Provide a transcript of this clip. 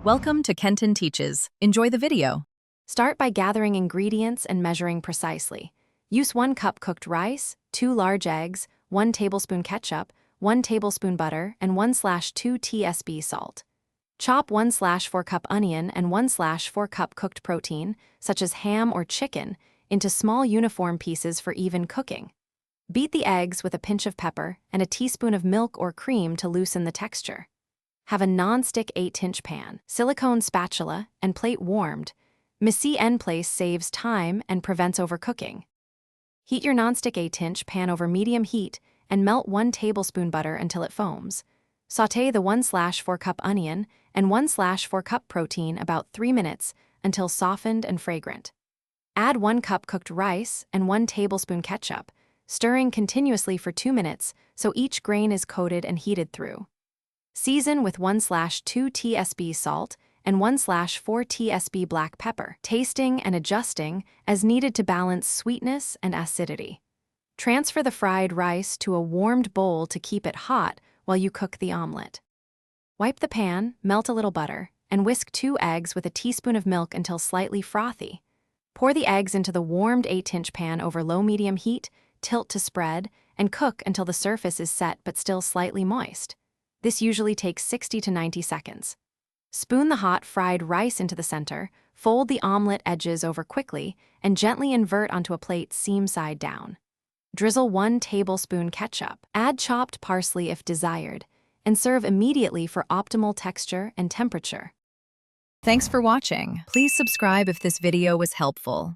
Welcome to Kenton Teaches. Enjoy the video. Start by gathering ingredients and measuring precisely. Use 1 cup cooked rice, 2 large eggs, 1 tablespoon ketchup, 1 tablespoon butter, and 1/2 tsp salt. Chop 1/4 cup onion and 1/4 cup cooked protein, such as ham or chicken, into small uniform pieces for even cooking. Beat the eggs with a pinch of pepper and a teaspoon of milk or cream to loosen the texture. Have a non-stick 8-inch pan, silicone spatula, and plate warmed. Messy end place saves time and prevents overcooking. Heat your non-stick 8-inch pan over medium heat and melt 1 tablespoon butter until it foams. Sauté the 1/4 cup onion and 1/4 cup protein about 3 minutes until softened and fragrant. Add 1 cup cooked rice and 1 tablespoon ketchup, stirring continuously for 2 minutes so each grain is coated and heated through. Season with 1/2 tsp salt and 1/4 tsp black pepper, tasting and adjusting as needed to balance sweetness and acidity. Transfer the fried rice to a warmed bowl to keep it hot while you cook the omelet. Wipe the pan, melt a little butter, and whisk 2 eggs with a teaspoon of milk until slightly frothy. Pour the eggs into the warmed 8-inch pan over low-medium heat, tilt to spread, and cook until the surface is set but still slightly moist. This usually takes 60 to 90 seconds. Spoon the hot fried rice into the center, fold the omelet edges over quickly, and gently invert onto a plate seam side down. Drizzle 1 tablespoon ketchup. Add chopped parsley if desired, and serve immediately for optimal texture and temperature. Thanks for watching. Please subscribe if this video was helpful.